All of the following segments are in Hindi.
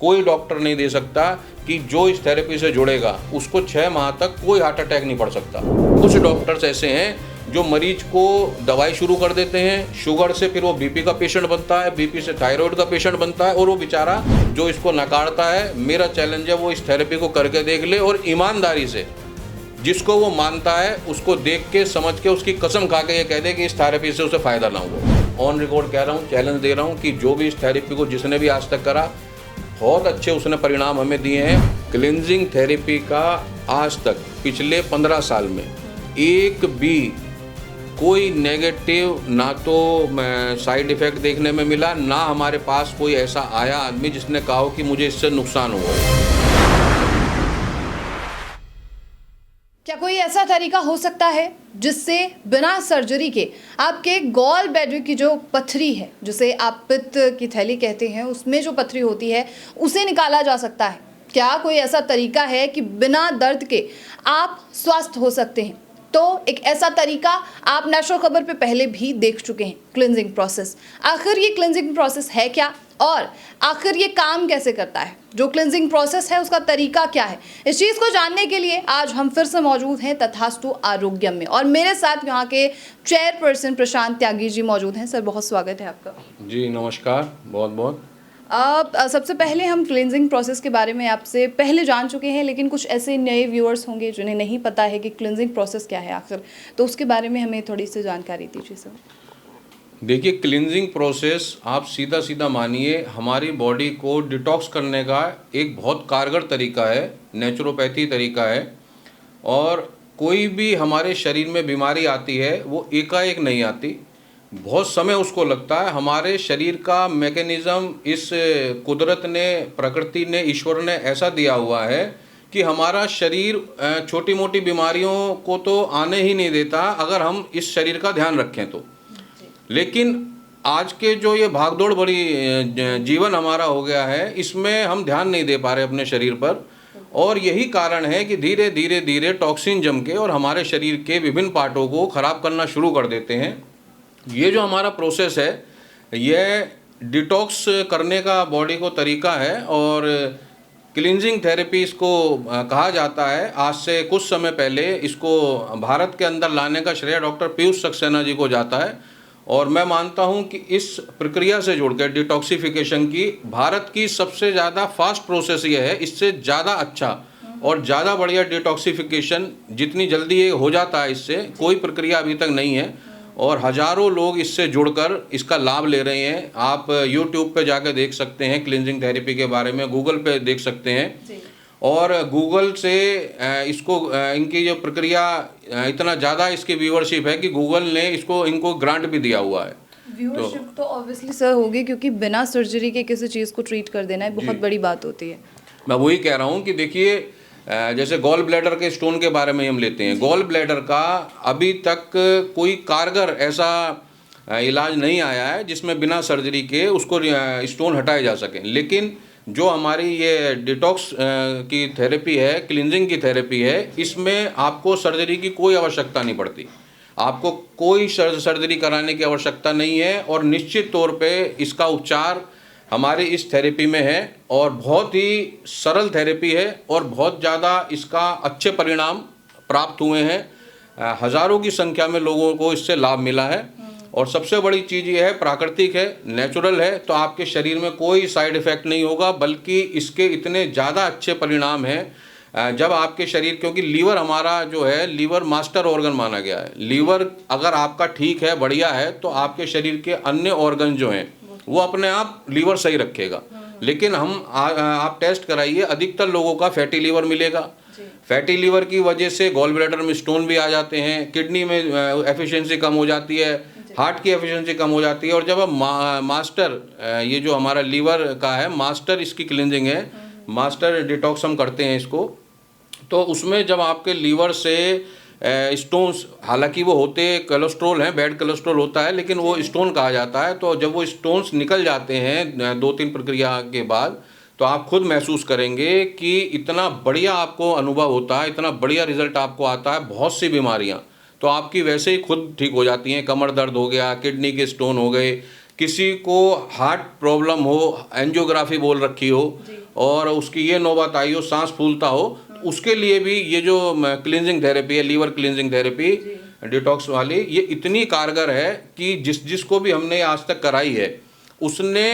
कोई डॉक्टर नहीं दे सकता कि जो इस थेरेपी से जुड़ेगा उसको 6 माह तक कोई हार्ट अटैक नहीं पड़ सकता। कुछ डॉक्टर्स ऐसे हैं जो मरीज को दवाई शुरू कर देते हैं, शुगर से फिर वो बीपी का पेशेंट बनता है, बीपी से थायराइड का पेशेंट बनता है, और वो बेचारा जो इसको नकारता है, मेरा चैलेंज है वो इस थेरेपी को करके देख ले और ईमानदारी से जिसको वो मानता है उसको देख के समझ के उसकी कसम खा के ये कह दे कि इस थेरेपी से उसे फ़ायदा ना हुआ। ऑन रिकॉर्ड कह रहा हूँ, चैलेंज दे रहा हूँ कि जो भी इस थेरेपी को जिसने भी आज तक करा, बहुत अच्छे उसने परिणाम हमें दिए हैं। क्लिनजिंग थेरेपी का आज तक पिछले 15 साल में एक भी कोई नेगेटिव ना तो साइड इफ़ेक्ट देखने में मिला, ना हमारे पास कोई ऐसा आया आदमी जिसने कहा हो कि मुझे इससे नुकसान हुआ। क्या कोई ऐसा तरीका हो सकता है जिससे बिना सर्जरी के आपके गॉल ब्लैडर की जो पथरी है, जिसे आप पित्त की थैली कहते हैं, उसमें जो पथरी होती है उसे निकाला जा सकता है? क्या कोई ऐसा तरीका है कि बिना दर्द के आप स्वस्थ हो सकते हैं? तो एक ऐसा तरीका आप नेचुरल खबर पे पहले भी देख चुके हैं, क्लिनजिंग प्रोसेस। आखिर ये क्लिनजिंग प्रोसेस है क्या और आखिर ये काम कैसे करता है? जो क्लिनजिंग प्रोसेस है उसका तरीका क्या है? इस चीज़ को जानने के लिए आज हम फिर से मौजूद हैं तथास्तु आरोग्यम में, और मेरे साथ यहाँ के चेयरपर्सन प्रशांत त्यागी जी मौजूद हैं। सर, बहुत स्वागत है आपका। जी नमस्कार, बहुत बहुत। सबसे पहले हम क्लिनजिंग प्रोसेस के बारे में आपसे पहले जान चुके हैं, लेकिन कुछ ऐसे नए व्यूअर्स होंगे जिन्हें नहीं पता है कि क्लिनजिंग प्रोसेस क्या है आखिर, तो उसके बारे में हमें थोड़ी सी जानकारी दीजिए सर। देखिए, क्लिनजिंग प्रोसेस आप सीधा सीधा मानिए हमारी बॉडी को डिटॉक्स करने का एक बहुत कारगर तरीका है, नेचुरोपैथी तरीका है। और कोई भी हमारे शरीर में बीमारी आती है वो एकाएक नहीं आती, बहुत समय उसको लगता है। हमारे शरीर का मैकेनिज़्म इस कुदरत ने, प्रकृति ने, ईश्वर ने ऐसा दिया हुआ है कि हमारा शरीर छोटी मोटी बीमारियों को तो आने ही नहीं देता अगर हम इस शरीर का ध्यान रखें तो। लेकिन आज के जो ये भागदौड़ भरी जीवन हमारा हो गया है, इसमें हम ध्यान नहीं दे पा रहे अपने शरीर पर, और यही कारण है कि धीरे धीरे धीरे टॉक्सिन जम के और हमारे शरीर के विभिन्न पार्टों को ख़राब करना शुरू कर देते हैं। ये जो हमारा प्रोसेस है ये डिटॉक्स करने का बॉडी को तरीका है, और क्लिनजिंग थेरेपी इसको कहा जाता है। आज से कुछ समय पहले इसको भारत के अंदर लाने का श्रेय डॉक्टर पीयूष सक्सेना जी को जाता है, और मैं मानता हूं कि इस प्रक्रिया से जुड़कर डिटॉक्सिफिकेशन की भारत की सबसे ज़्यादा फास्ट प्रोसेस ये है। इससे ज़्यादा अच्छा और ज़्यादा बढ़िया डिटॉक्सिफिकेशन जितनी जल्दी ये हो जाता है, इससे कोई प्रक्रिया अभी तक नहीं है, और हज़ारों लोग इससे जुड़कर इसका लाभ ले रहे हैं। आप YouTube पे जाकर देख सकते हैं क्लिनजिंग थेरेपी के बारे में, गूगल पे देख सकते हैं, और गूगल से इसको इनकी जो प्रक्रिया इतना ज़्यादा इसकी व्यूअरशिप है कि गूगल ने इनको ग्रांट भी दिया हुआ है। व्यूअरशिप तो ऑब्वियसली सर होगी, क्योंकि बिना सर्जरी के किसी चीज़ को ट्रीट कर देना बहुत बड़ी बात होती है। मैं वही कह रहा हूँ कि देखिए, जैसे गॉल ब्लैडर के स्टोन के बारे में हम लेते हैं, गॉल ब्लैडर का अभी तक कोई कारगर ऐसा इलाज नहीं आया है जिसमें बिना सर्जरी के उसको स्टोन हटाए जा सकें। लेकिन जो हमारी ये डिटॉक्स की थेरेपी है, क्लिनजिंग की थेरेपी है, इसमें आपको सर्जरी की कोई आवश्यकता नहीं पड़ती। आपको कोई सर्जरी कराने की आवश्यकता नहीं है, और निश्चित तौर पे इसका उपचार हमारी इस थेरेपी में है, और बहुत ही सरल थेरेपी है, और बहुत ज़्यादा इसका अच्छे परिणाम प्राप्त हुए हैं। हज़ारों की संख्या में लोगों को इससे लाभ मिला है, और सबसे बड़ी चीज़ ये है प्राकृतिक है, नेचुरल है, तो आपके शरीर में कोई साइड इफ़ेक्ट नहीं होगा, बल्कि इसके इतने ज़्यादा अच्छे परिणाम हैं। जब आपके शरीर, क्योंकि लीवर हमारा जो है, लीवर मास्टर ऑर्गन माना गया है। लीवर अगर आपका ठीक है, बढ़िया है, तो आपके शरीर के अन्य ऑर्गन जो हैं वो अपने आप लीवर सही रखेगा। लेकिन आप टेस्ट कराइए, अधिकतर लोगों का फैटी लीवर मिलेगा। फैटी लीवर की वजह से गॉल ब्लैडर में स्टोन भी आ जाते हैं, किडनी में एफिशिएंसी कम हो जाती है, हार्ट की एफिशिएंसी कम हो जाती है। और जब हम मास्टर, ये जो हमारा लीवर का है, मास्टर इसकी क्लिनजिंग है, मास्टर डिटॉक्स हम करते हैं इसको, तो उसमें जब आपके लीवर से स्टोन्स, हालांकि वो होते कोलेस्ट्रॉल हैं, बैड कोलेस्ट्रॉल होता है, लेकिन वो स्टोन कहा जाता है, तो जब वो स्टोन्स निकल जाते हैं 2-3 प्रक्रिया के बाद, तो आप खुद महसूस करेंगे कि इतना बढ़िया आपको अनुभव होता है, इतना बढ़िया रिजल्ट आपको आता है। बहुत सी बीमारियां तो आपकी वैसे ही खुद ठीक हो जाती हैं। कमर दर्द हो गया, किडनी के स्टोन हो गए, किसी को हार्ट प्रॉब्लम हो, एंजियोग्राफी बोल रखी हो, और उसकी ये नौबत आई हो, सांस फूलता हो, तो उसके लिए भी ये जो क्लींजिंग थेरेपी है, लीवर क्लींजिंग थेरेपी डिटॉक्स वाली, ये इतनी कारगर है कि जिसको भी हमने आज तक कराई है उसने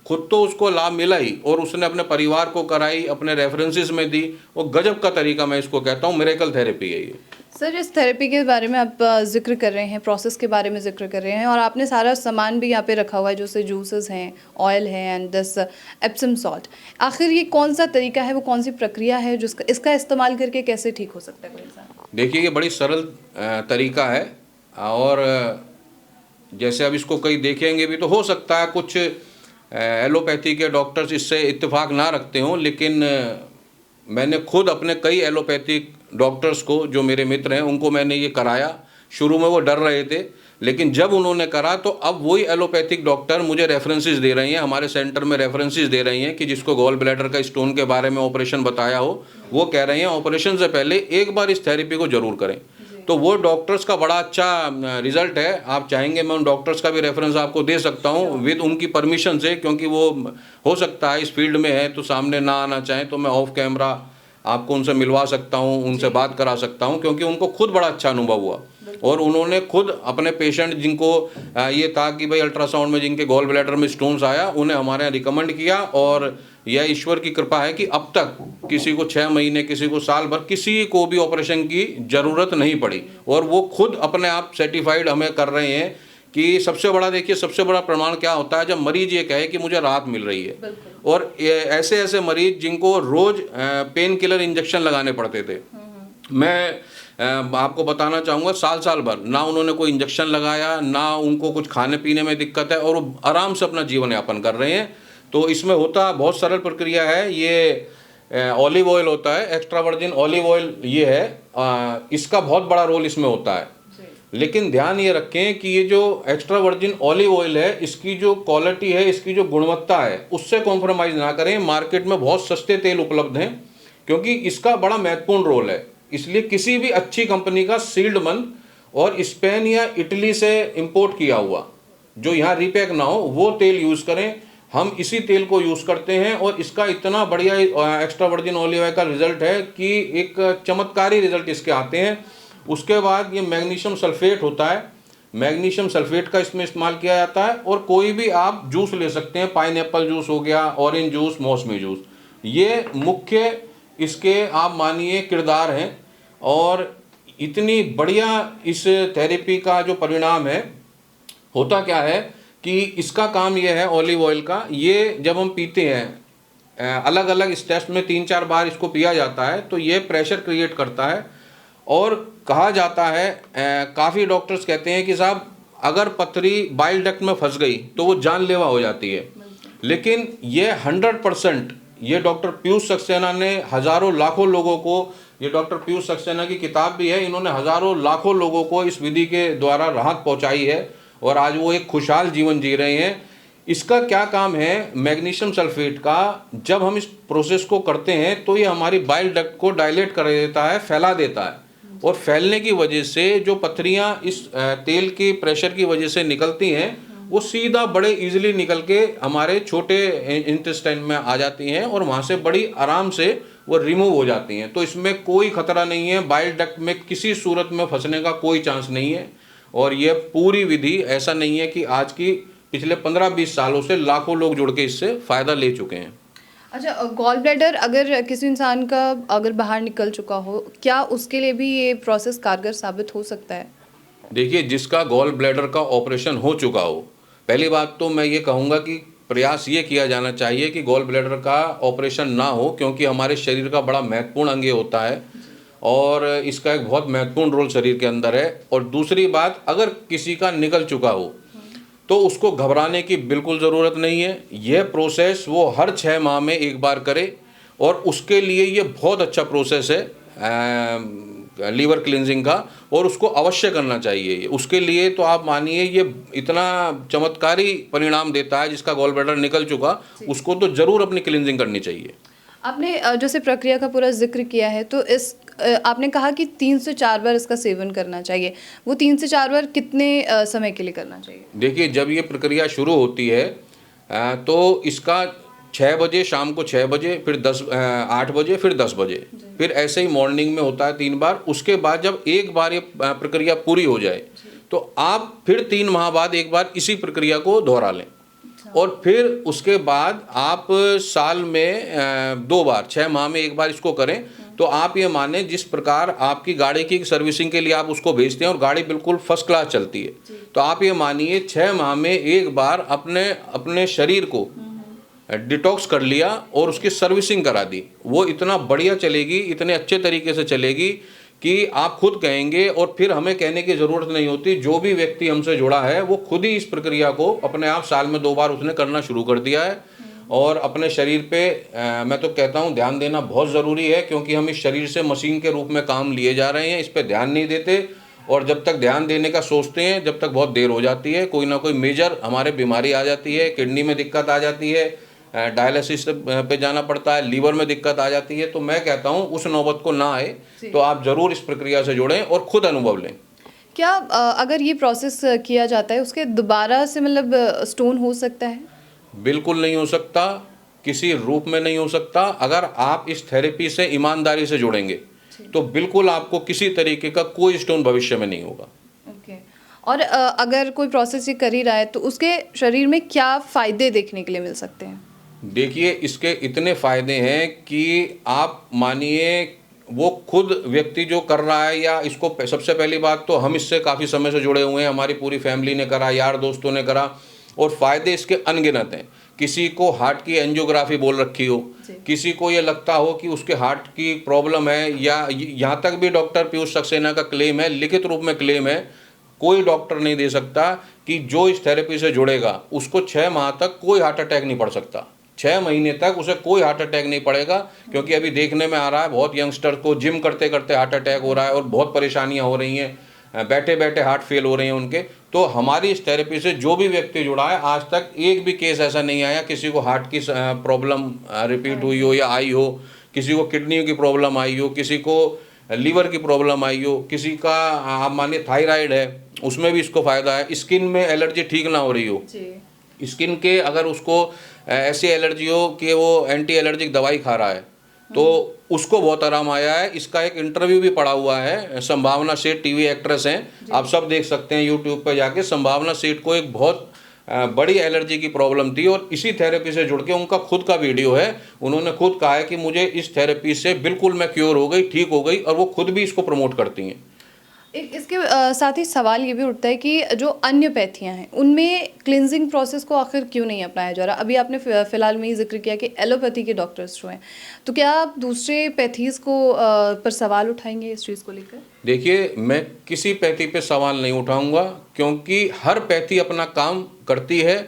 खुद तो उसको लाभ मिला ही, और उसने अपने परिवार को कराई, अपने रेफरेंसेस में दी। वो गजब का तरीका मैं इसको कहता हूँ, मिरेकल थेरेपी है ये। सर, इस थेरेपी के बारे में आप जिक्र कर रहे हैं, प्रोसेस के बारे में जिक्र कर रहे हैं, और आपने सारा सामान भी यहाँ पे रखा हुआ है, जैसे जूसेस हैं, ऑयल है एंड दिस एप्सम सॉल्ट। आखिर ये कौन सा तरीका है, वो कौन सी प्रक्रिया है जिसका इसका इस्तेमाल करके कैसे ठीक हो सकता है कोई इंसान? देखिए, ये बड़ी सरल तरीका है, और जैसे अब इसको कई देखेंगे भी तो हो सकता है कुछ एलोपैथी के डॉक्टर्स इससे इत्तेफाक ना रखते हों, लेकिन मैंने खुद अपने कई एलोपैथिक डॉक्टर्स को, जो मेरे मित्र हैं, उनको मैंने ये कराया। शुरू में वो डर रहे थे, लेकिन जब उन्होंने करा तो अब वही एलोपैथिक डॉक्टर मुझे रेफरेंसेस दे रही हैं, हमारे सेंटर में रेफरेंसेस दे रही हैं कि जिसको गॉल ब्लैडर का स्टोन के बारे में ऑपरेशन बताया हो, वो कह रहे हैं ऑपरेशन से पहले एक बार इस थेरेपी को ज़रूर करें। तो वो डॉक्टर्स का बड़ा अच्छा रिजल्ट है। आप चाहेंगे मैं उन डॉक्टर्स का भी रेफरेंस आपको दे सकता हूँ विद उनकी परमिशन से, क्योंकि वो हो सकता है इस फील्ड में है तो सामने ना आना चाहें, तो मैं ऑफ कैमरा आपको उनसे मिलवा सकता हूँ, उनसे बात करा सकता हूँ, क्योंकि उनको खुद बड़ा अच्छा अनुभव हुआ। और उन्होंने खुद अपने पेशेंट जिनको ये था कि भाई अल्ट्रासाउंड में जिनके गॉल ब्लैडर में स्टोन्स आया, उन्हें हमारे यहाँ रिकमेंड किया, और यह ईश्वर की कृपा है कि अब तक किसी को 6 महीने, किसी को साल भर, किसी को भी ऑपरेशन की ज़रूरत नहीं पड़ी। और वो खुद अपने आप सर्टिफाइड हमें कर रहे हैं कि सबसे बड़ा, देखिए सबसे बड़ा प्रमाण क्या होता है, जब मरीज ये कहे कि मुझे राहत मिल रही है। और ऐसे ऐसे मरीज जिनको रोज़ पेन किलर इंजेक्शन लगाने पड़ते थे, मैं आपको बताना चाहूँगा साल भर ना उन्होंने कोई इंजेक्शन लगाया, ना उनको कुछ खाने पीने में दिक्कत है, और वो आराम से अपना जीवन यापन कर रहे हैं। तो इसमें होता बहुत सरल प्रक्रिया है। ये ऑलिव ऑयल होता है, एक्स्ट्रा वर्जिन ऑलिव ऑयल ये है, इसका बहुत बड़ा रोल इसमें होता है। लेकिन ध्यान ये रखें कि ये जो एक्स्ट्रा वर्जिन ऑलिव ऑयल है, इसकी जो क्वालिटी है, इसकी जो गुणवत्ता है, उससे कॉम्प्रोमाइज़ ना करें। मार्केट में बहुत सस्ते तेल उपलब्ध हैं, क्योंकि इसका बड़ा महत्वपूर्ण रोल है। इसलिए किसी भी अच्छी कंपनी का सील्ड बंद और स्पेन या इटली से इंपोर्ट किया हुआ, जो यहाँ रीपैक ना हो, वो तेल यूज़ करें। हम इसी तेल को यूज़ करते हैं, और इसका इतना बढ़िया एक्स्ट्रा वर्जिन ऑलिव ऑयल का रिजल्ट है कि एक चमत्कारी रिजल्ट इसके आते हैं। उसके बाद ये मैग्नीशियम सल्फेट होता है, मैग्नीशियम सल्फेट का इसमें इस्तेमाल किया जाता है। और कोई भी आप जूस ले सकते हैं, पाइनएप्पल जूस हो गया, ऑरेंज जूस, मौसमी जूस, ये मुख्य इसके आप मानिए किरदार हैं। और इतनी बढ़िया इस थेरेपी का जो परिणाम है, होता क्या है कि इसका काम ये है ऑलिव ऑयल का, ये जब हम पीते हैं अलग अलग स्टेप्स में 3-4 बार इसको पिया जाता है, तो ये प्रेशर क्रिएट करता है। और कहा जाता है, काफ़ी डॉक्टर्स कहते हैं कि साहब अगर पथरी बाइल डक्ट में फंस गई तो वो जानलेवा हो जाती है। लेकिन ये 100%, ये डॉक्टर पीयूष सक्सेना ने हज़ारों लाखों लोगों को, ये डॉक्टर पीयूष सक्सेना की किताब भी है, इन्होंने हज़ारों लाखों लोगों को इस विधि के द्वारा राहत पहुंचाई है, और आज वो एक खुशहाल जीवन जी रहे हैं। इसका क्या काम है, मैग्नीशियम सल्फेट का, जब हम इस प्रोसेस को करते हैं तो ये हमारी बाइल डक्ट को डायलेट कर देता है, फैला देता है, और फैलने की वजह से जो पथरियाँ इस तेल की प्रेशर की वजह से निकलती हैं, वो सीधा बड़े इजीली निकल के हमारे छोटे इंटेस्टाइन में आ जाती हैं, और वहाँ से बड़ी आराम से वो रिमूव हो जाती हैं। तो इसमें कोई खतरा नहीं है, बाइल डक्ट में किसी सूरत में फंसने का कोई चांस नहीं है। और ये पूरी विधि, ऐसा नहीं है कि आज की, पिछले 15-20 सालों से लाखों लोग जुड़ के इससे फ़ायदा ले चुके हैं। अच्छा, गॉल ब्लैडर अगर किसी इंसान का अगर बाहर निकल चुका हो, क्या उसके लिए भी ये प्रोसेस कारगर साबित हो सकता है? देखिए, जिसका गॉल ब्लैडर का ऑपरेशन हो चुका हो, पहली बात तो मैं ये कहूँगा कि प्रयास ये किया जाना चाहिए कि गॉल ब्लैडर का ऑपरेशन ना हो, क्योंकि हमारे शरीर का बड़ा महत्वपूर्ण अंग होता है, और इसका एक बहुत महत्वपूर्ण रोल शरीर के अंदर है। और दूसरी बात, अगर किसी का निकल चुका हो तो उसको घबराने की बिल्कुल ज़रूरत नहीं है। यह प्रोसेस वो हर 6 माह में एक बार करे, और उसके लिए ये बहुत अच्छा प्रोसेस है लीवर क्लींजिंग का, और उसको अवश्य करना चाहिए। उसके लिए तो आप मानिए ये इतना चमत्कारी परिणाम देता है, जिसका गॉल ब्लैडर निकल चुका, उसको तो ज़रूर अपनी क्लींजिंग करनी चाहिए। आपने जैसे प्रक्रिया का पूरा जिक्र किया है, तो इस आपने कहा कि 3 से 4 बार इसका सेवन करना चाहिए। वो 3 से 4 बार कितने समय के लिए करना चाहिए? देखिए, जब ये प्रक्रिया शुरू होती है तो इसका 6 बजे, शाम को 6 बजे, फिर 8 बजे, फिर 10 बजे, फिर ऐसे ही मॉर्निंग में होता है 3 बार। उसके बाद जब एक बार ये प्रक्रिया पूरी हो जाए तो आप फिर 3 माह बाद एक बार इसी प्रक्रिया को दोहरा लें। और फिर उसके बाद आप साल में 2 बार, 6 माह में एक बार इसको करें। तो आप ये माने जिस प्रकार आपकी गाड़ी की सर्विसिंग के लिए आप उसको भेजते हैं और गाड़ी बिल्कुल फर्स्ट क्लास चलती है, तो आप ये मानिए 6 माह में एक बार अपने शरीर को डिटॉक्स कर लिया और उसकी सर्विसिंग करा दी। वो इतना बढ़िया चलेगी, इतने अच्छे तरीके से चलेगी कि आप खुद कहेंगे, और फिर हमें कहने की ज़रूरत नहीं होती। जो भी व्यक्ति हमसे जुड़ा है वो खुद ही इस प्रक्रिया को अपने आप साल में 2 बार उसने करना शुरू कर दिया है। और अपने शरीर पे मैं तो कहता हूँ ध्यान देना बहुत ज़रूरी है, क्योंकि हम इस शरीर से मशीन के रूप में काम लिए जा रहे हैं, इस पर ध्यान नहीं देते। और जब तक ध्यान देने का सोचते हैं, जब तक बहुत देर हो जाती है, कोई ना कोई मेजर हमारे बीमारी आ जाती है, किडनी में दिक्कत आ जाती है, डायलिसिस पे जाना पड़ता है, लीवर में दिक्कत आ जाती है। तो मैं कहता हूँ उस नौबत को ना आए, तो आप ज़रूर इस प्रक्रिया से जुड़ें और खुद अनुभव लें। क्या अगर ये प्रोसेस किया जाता है उसके दोबारा से मतलब स्टोन हो सकता है? बिल्कुल नहीं हो सकता, किसी रूप में नहीं हो सकता। अगर आप इस थेरेपी से ईमानदारी से जुड़ेंगे तो बिल्कुल आपको किसी तरीके का कोई स्टोन भविष्य में नहीं होगा। ओके। और अगर कोई प्रोसेस ये कर ही रहा है तो उसके शरीर में क्या फ़ायदे देखने के लिए मिल सकते हैं? देखिए, इसके इतने फ़ायदे हैं कि आप मानिए वो खुद व्यक्ति जो कर रहा है, या इसको सबसे पहली बात तो हम इससे काफ़ी समय से जुड़े हुए हैं, हमारी पूरी फैमिली ने करा, यार दोस्तों ने करा, और फ़ायदे इसके अनगिनत हैं। किसी को हार्ट की एंजियोग्राफी बोल रखी हो, किसी को ये लगता हो कि उसके हार्ट की प्रॉब्लम है, या यहाँ तक भी डॉक्टर पीयूष सक्सेना का क्लेम है, लिखित रूप में क्लेम है, कोई डॉक्टर नहीं दे सकता कि जो इस थेरेपी से जुड़ेगा उसको 6 माह तक कोई हार्ट अटैक नहीं पड़ सकता। 6 महीने तक उसे कोई हार्ट अटैक नहीं पड़ेगा, क्योंकि अभी देखने में आ रहा है बहुत यंगस्टर को जिम करते करते हार्ट अटैक हो रहा है और बहुत परेशानियां हो रही हैं, बैठे बैठे हार्ट फेल हो रहे हैं उनके। तो हमारी इस थेरेपी से जो भी व्यक्ति जुड़ा है, आज तक एक भी केस ऐसा नहीं आया किसी को हार्ट की प्रॉब्लम रिपीट हुई हो या आई हो, किसी को किडनी की प्रॉब्लम आई हो, किसी को लीवर की प्रॉब्लम आई हो, किसी का आप मानिए थायराइड है उसमें भी इसको फ़ायदा है, स्किन में एलर्जी ठीक ना हो रही हो, स्किन के अगर उसको ऐसी एलर्जी हो कि वो एंटी एलर्जिक दवाई खा रहा है तो उसको बहुत आराम आया है। इसका एक इंटरव्यू भी पड़ा हुआ है, संभावना सेठ टीवी एक्ट्रेस हैं, आप सब देख सकते हैं यूट्यूब पर जाके। संभावना सेठ को एक बहुत बड़ी एलर्जी की प्रॉब्लम थी और इसी थेरेपी से जुड़ के उनका खुद का वीडियो है, उन्होंने खुद कहा है कि मुझे इस थेरेपी से बिल्कुल मैं क्योर हो गई, ठीक हो गई, और वो खुद भी इसको प्रमोट करती हैं। इसके साथ ही सवाल ये भी उठता है कि जो अन्य पैथियाँ हैं उनमें क्लिनजिंग प्रोसेस को आखिर क्यों नहीं अपनाया जा रहा? अभी आपने फिलहाल में ही जिक्र किया कि एलोपैथी के डॉक्टर्स जो हैं, तो क्या आप दूसरे पैथीज़ को पर सवाल उठाएंगे इस चीज़ को लेकर? देखिए, मैं किसी पैथी पे सवाल नहीं उठाऊंगा, क्योंकि हर पैथी अपना काम करती है।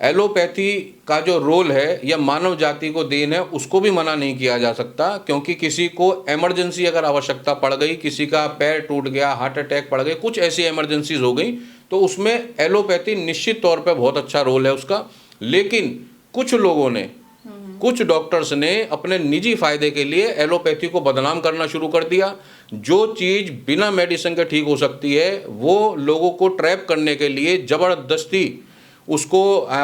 एलोपैथी का जो रोल है या मानव जाति को देन है, उसको भी मना नहीं किया जा सकता, क्योंकि किसी को इमरजेंसी अगर आवश्यकता पड़ गई, किसी का पैर टूट गया, हार्ट अटैक पड़ गए, कुछ ऐसी इमरजेंसीज हो गई, तो उसमें एलोपैथी निश्चित तौर पे बहुत अच्छा रोल है उसका। लेकिन कुछ लोगों ने, कुछ डॉक्टर्स ने अपने निजी फ़ायदे के लिए एलोपैथी को बदनाम करना शुरू कर दिया। जो चीज़ बिना मेडिसिन के ठीक हो सकती है, वो लोगों को ट्रैप करने के लिए ज़बरदस्ती उसको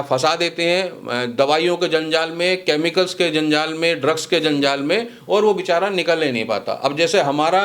फंसा देते हैं दवाइयों के जंजाल में, केमिकल्स के जंजाल में, ड्रग्स के जंजाल में, और वो बेचारा निकल ही नहीं पाता। अब जैसे हमारा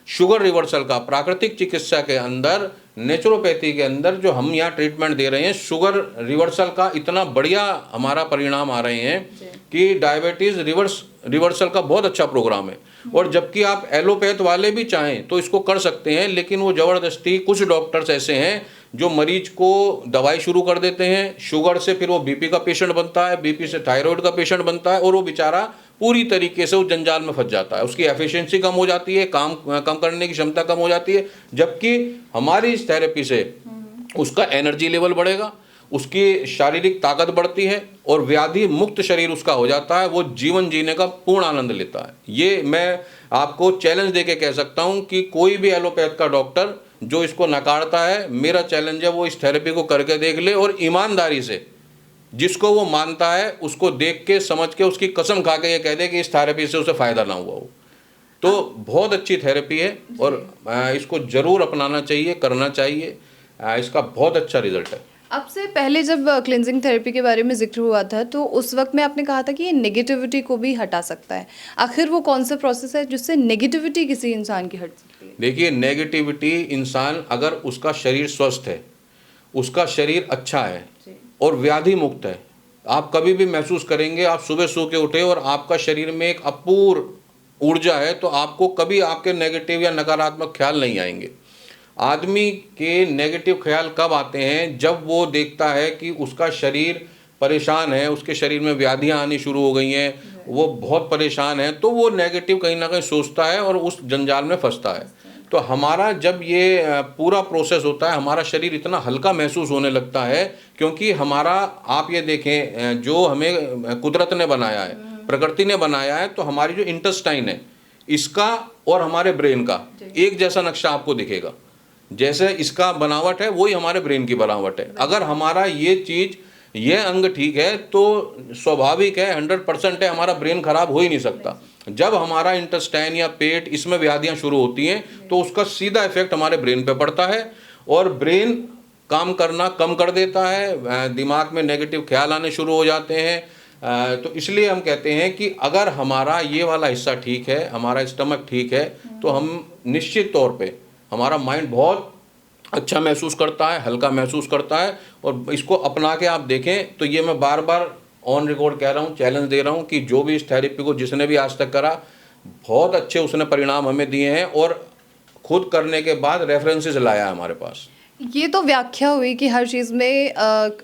शुगर रिवर्सल का प्राकृतिक चिकित्सा के अंदर, नेचुरोपैथी के अंदर जो हम यहाँ ट्रीटमेंट दे रहे हैं, शुगर रिवर्सल का इतना बढ़िया हमारा परिणाम आ रहे हैं कि डायबिटीज़ रिवर्सल का बहुत अच्छा प्रोग्राम है। और जबकि आप एलोपैथ वाले भी चाहें तो इसको कर सकते हैं, लेकिन वो ज़बरदस्ती, कुछ डॉक्टर्स ऐसे हैं जो मरीज को दवाई शुरू कर देते हैं, शुगर से फिर वो बीपी का पेशेंट बनता है, बीपी से थायराइड का पेशेंट बनता है, और वो बेचारा पूरी तरीके से उस जंजाल में फंस जाता है। उसकी एफिशिएंसी कम हो जाती है, काम कम करने की क्षमता कम हो जाती है। जबकि हमारी इस थेरेपी से उसका एनर्जी लेवल बढ़ेगा, उसकी शारीरिक ताकत बढ़ती है, और व्याधि मुक्त शरीर उसका हो जाता है, वो जीवन जीने का पूर्ण आनंद लेता है। ये मैं आपको चैलेंज देके कह सकता हूँ कि कोई भी एलोपैथ का डॉक्टर जो इसको नकारता है, मेरा चैलेंज है वो इस थेरेपी को करके देख ले, और ईमानदारी से जिसको वो मानता है उसको देख के, समझ के, उसकी कसम खा के ये कह दे कि इस थेरेपी से उसे फ़ायदा ना हुआ हो। तो बहुत अच्छी थेरेपी है और इसको ज़रूर अपनाना चाहिए, करना चाहिए, इसका बहुत अच्छा रिजल्ट है। आपसे पहले जब क्लिनजिंग थेरेपी के बारे में ज़िक्र हुआ था, तो उस वक़्त में आपने कहा था कि ये नेगेटिविटी को भी हटा सकता है। आखिर वो कौन-सा प्रोसेस है जिससे नेगेटिविटी किसी इंसान की हट सकती है? देखिए, नेगेटिविटी इंसान अगर उसका शरीर स्वस्थ है, उसका शरीर अच्छा है जी। और व्याधि मुक्त है, आप कभी भी महसूस करेंगे, आप सुबह सो के उठे और आपका शरीर में एक अपूर्व ऊर्जा है, तो आपको कभी आपके नेगेटिव या नकारात्मक ख्याल नहीं आएंगे। आदमी के नेगेटिव ख्याल कब आते हैं? जब वो देखता है कि उसका शरीर परेशान है, उसके शरीर में व्याधियाँ आनी शुरू हो गई हैं, वो बहुत परेशान है, तो वो नेगेटिव कहीं ना कहीं सोचता है और उस जंजाल में फंसता है। तो हमारा जब ये पूरा प्रोसेस होता है, हमारा शरीर इतना हल्का महसूस होने लगता है, क्योंकि हमारा, आप ये देखें, जो हमें कुदरत ने बनाया है, प्रकृति ने बनाया है, तो हमारी जो इंटेस्टाइन है, इसका और हमारे ब्रेन का एक जैसा नक्शा आपको दिखेगा। जैसे इसका बनावट है, वही हमारे ब्रेन की बनावट है। अगर हमारा ये चीज़, ये अंग ठीक है, तो स्वाभाविक है, 100% है, हमारा ब्रेन खराब हो ही नहीं सकता। जब हमारा इंटेस्टाइन या पेट, इसमें व्याधियां शुरू होती हैं, तो उसका सीधा इफेक्ट हमारे ब्रेन पे पड़ता है और ब्रेन काम करना कम कर देता है, दिमाग में नेगेटिव ख्याल आने शुरू हो जाते हैं। तो इसलिए हम कहते हैं कि अगर हमारा ये वाला हिस्सा ठीक है, हमारा स्टमक ठीक है, तो हम निश्चित तौर पे, हमारा माइंड बहुत अच्छा महसूस करता है, हल्का महसूस करता है। और इसको अपना के आप देखें, तो ये मैं बार बार ऑन रिकॉर्ड कह रहा हूँ, चैलेंज दे रहा हूँ कि जो भी इस थेरेपी को जिसने भी आज तक करा, बहुत अच्छे उसने परिणाम हमें दिए हैं और खुद करने के बाद रेफरेंसेस लाया है हमारे पास। ये तो व्याख्या हुई कि हर चीज़ में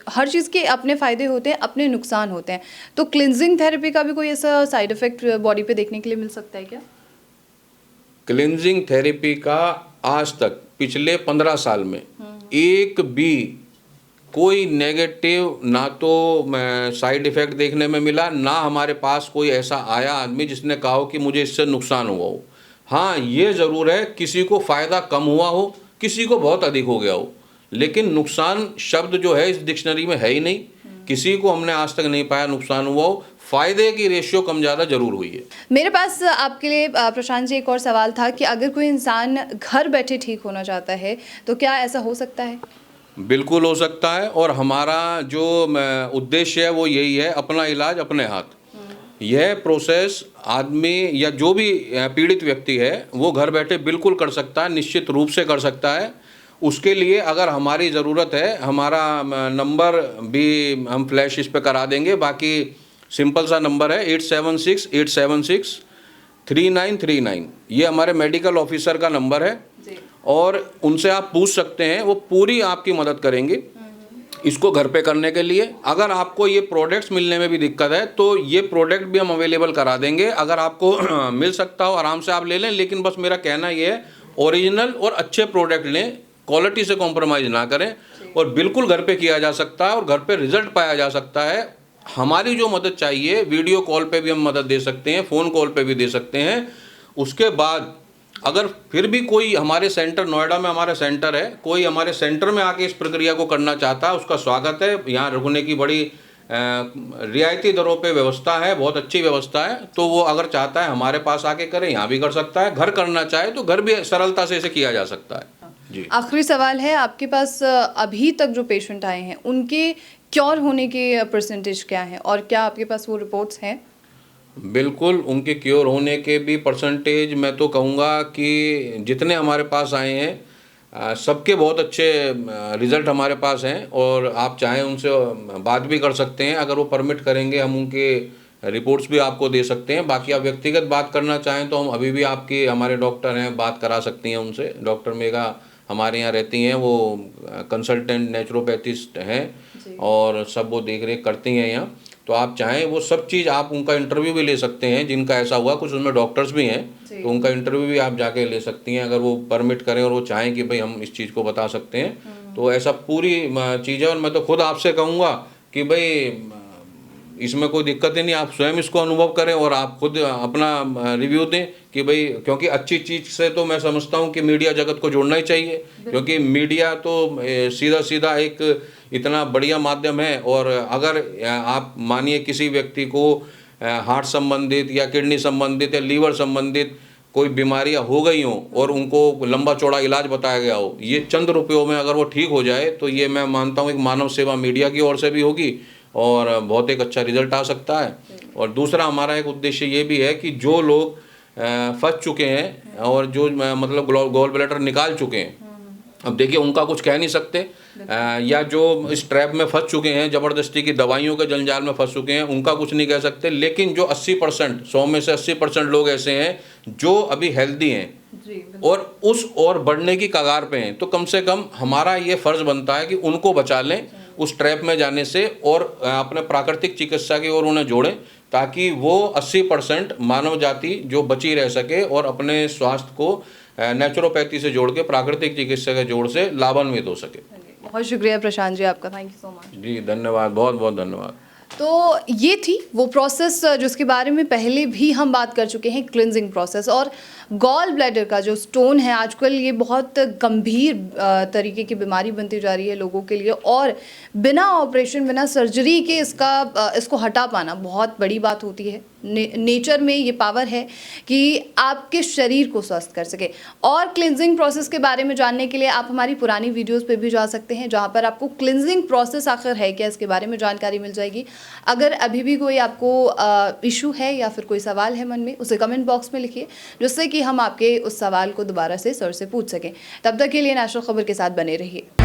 हर चीज़ के अपने फ़ायदे होते हैं, अपने नुकसान होते हैं। तो क्लिनजिंग थेरेपी का भी कोई ऐसा साइड इफ़ेक्ट बॉडी पे देखने के लिए मिल सकता है क्या? क्लिनजिंग थेरेपी का आज तक पिछले 15 साल में एक भी कोई नेगेटिव ना तो साइड इफ़ेक्ट देखने में मिला, ना हमारे पास कोई ऐसा आया आदमी जिसने कहा हो कि मुझे इससे नुकसान हुआ हो। हाँ, ये ज़रूर है, किसी को फ़ायदा कम हुआ हो, किसी को बहुत अधिक हो गया हो, लेकिन नुकसान शब्द जो है इस डिक्शनरी में है ही नहीं। किसी को हमने आज तक नहीं पाया नुकसान हुआ हो। फ़ायदे की रेशियो कम ज़्यादा ज़रूर हुई है। मेरे पास आपके लिए प्रशांत जी एक और सवाल था कि अगर कोई इंसान घर बैठे ठीक होना चाहता है, तो क्या ऐसा हो सकता है? बिल्कुल हो सकता है, और हमारा जो उद्देश्य है वो यही है, अपना इलाज अपने हाथ। यह प्रोसेस आदमी या जो भी पीड़ित व्यक्ति है वो घर बैठे बिल्कुल कर सकता है, निश्चित रूप से कर सकता है। उसके लिए अगर हमारी ज़रूरत है, हमारा नंबर भी हम फ्लैश इस पे करा देंगे, बाकी सिंपल सा नंबर है 8768763939। ये हमारे मेडिकल ऑफिसर का नंबर है और उनसे आप पूछ सकते हैं, वो पूरी आपकी मदद करेंगे इसको घर पे करने के लिए। अगर आपको ये प्रोडक्ट्स मिलने में भी दिक्कत है, तो ये प्रोडक्ट भी हम अवेलेबल करा देंगे। अगर आपको मिल सकता हो, आराम से आप ले लें, लेकिन बस मेरा कहना ये है, ओरिजिनल और अच्छे प्रोडक्ट लें, क्वालिटी से कॉम्प्रोमाइज़ ना करें, और बिल्कुल घर पे किया जा सकता है और घर पे रिजल्ट पाया जा सकता है। हमारी जो मदद चाहिए, वीडियो कॉल पे भी हम मदद दे सकते हैं, फ़ोन कॉल पे भी दे सकते हैं। उसके बाद अगर फिर भी कोई हमारे सेंटर, नोएडा में हमारा सेंटर है, कोई हमारे सेंटर में आके इस प्रक्रिया को करना चाहता है, उसका स्वागत है। यहाँ रुकने की बड़ी रियायती दरों पे व्यवस्था है, बहुत अच्छी व्यवस्था है। तो वो अगर चाहता है हमारे पास आके करे, यहाँ भी कर सकता है। घर करना चाहे तो घर भी सरलता से इसे किया जा सकता है। जी, आखिरी सवाल है, आपके पास अभी तक जो पेशेंट आए हैं उनके क्योर होने के परसेंटेज क्या हैं, और क्या आपके पास वो रिपोर्ट्स हैं? बिल्कुल, उनके क्योर होने के भी परसेंटेज, मैं तो कहूँगा कि जितने हमारे पास आए हैं सबके बहुत अच्छे रिज़ल्ट हमारे पास हैं, और आप चाहें उनसे बात भी कर सकते हैं। अगर वो परमिट करेंगे, हम उनके रिपोर्ट्स भी आपको दे सकते हैं। बाकी आप व्यक्तिगत बात करना चाहें तो हम अभी भी आपके, हमारे डॉक्टर हैं, बात करा सकती हैं उनसे। डॉक्टर मेघा हमारे यहाँ रहती हैं, वो कंसल्टेंट नेचुरोपैथिस्ट हैं और सब वो देख रेख करती हैं यहाँ। तो आप चाहें वो सब चीज़, आप उनका इंटरव्यू भी ले सकते हैं, जिनका ऐसा हुआ, कुछ उनमें डॉक्टर्स भी हैं, तो उनका इंटरव्यू भी आप जाके ले सकती हैं, अगर वो परमिट करें और वो चाहें कि भाई हम इस चीज़ को बता सकते हैं। तो ऐसा पूरी चीज़ है, और मैं तो खुद आपसे कहूँगा कि भाई इसमें कोई दिक्कत ही नहीं, आप स्वयं इसको अनुभव करें और आप खुद अपना रिव्यू दें कि भाई, क्योंकि अच्छी चीज़ से तो मैं समझता हूँ कि मीडिया जगत को जोड़ना ही चाहिए, क्योंकि मीडिया तो सीधा सीधा एक इतना बढ़िया माध्यम है। और अगर आप मानिए किसी व्यक्ति को हार्ट संबंधित या किडनी संबंधित या लीवर संबंधित कोई बीमारियां हो गई हों और उनको लंबा चौड़ा इलाज बताया गया हो, ये चंद रुपयों में अगर वो ठीक हो जाए तो ये मैं मानता हूँ एक मानव सेवा मीडिया की ओर से भी होगी और बहुत एक अच्छा रिजल्ट आ सकता है। और दूसरा हमारा एक उद्देश्य ये भी है कि जो लोग फंस चुके हैं और जो मतलब गॉल ब्लैडर निकाल चुके हैं, अब देखिए उनका कुछ कह नहीं सकते, या जो इस ट्रैप में फंस चुके हैं, ज़बरदस्ती की दवाइयों के जंजाल में फंस चुके हैं, उनका कुछ नहीं कह सकते। लेकिन जो 80%, 100 में से 80% लोग ऐसे हैं जो अभी हेल्दी हैं और उस और बढ़ने की कगार पे हैं, तो कम से कम हमारा ये फ़र्ज़ बनता है कि उनको बचा लें उस ट्रैप में जाने से और अपने प्राकृतिक चिकित्सा की ओर उन्हें जोड़ें, ताकि वो 80% मानव जाति जो बची रह सके और अपने स्वास्थ्य को नेचुरोपैथी से जोड़ के प्राकृतिक चिकित्सा के जोड़ से लाभान्वित हो सके। बहुत शुक्रिया प्रशांत जी आपका, थैंक यू सो मच। जी धन्यवाद, बहुत बहुत धन्यवाद। तो ये थी वो प्रोसेस जिसके बारे में पहले भी हम बात कर चुके हैं, क्लिनजिंग प्रोसेस। और गॉल ब्लैडर का जो स्टोन है आजकल ये बहुत गंभीर तरीके की बीमारी बनती जा रही है लोगों के लिए, और बिना ऑपरेशन, बिना सर्जरी के इसको हटा पाना बहुत बड़ी बात होती है। नेचर में ये पावर है कि आपके शरीर को स्वस्थ कर सके। और क्लिनजिंग प्रोसेस के बारे में जानने के लिए आप हमारी पुरानी वीडियोस पे भी जा सकते हैं, जहाँ पर आपको क्लिनजिंग प्रोसेस आखिर है क्या इसके बारे में जानकारी मिल जाएगी। अगर अभी भी कोई आपको इशू है या फिर कोई सवाल है मन में, उसे कमेंट बॉक्स में लिखिए, जिससे कि हम आपके उस सवाल को दोबारा से सर से पूछ सकें। तब तक के लिए नेशनल खबर के साथ बने रहिए।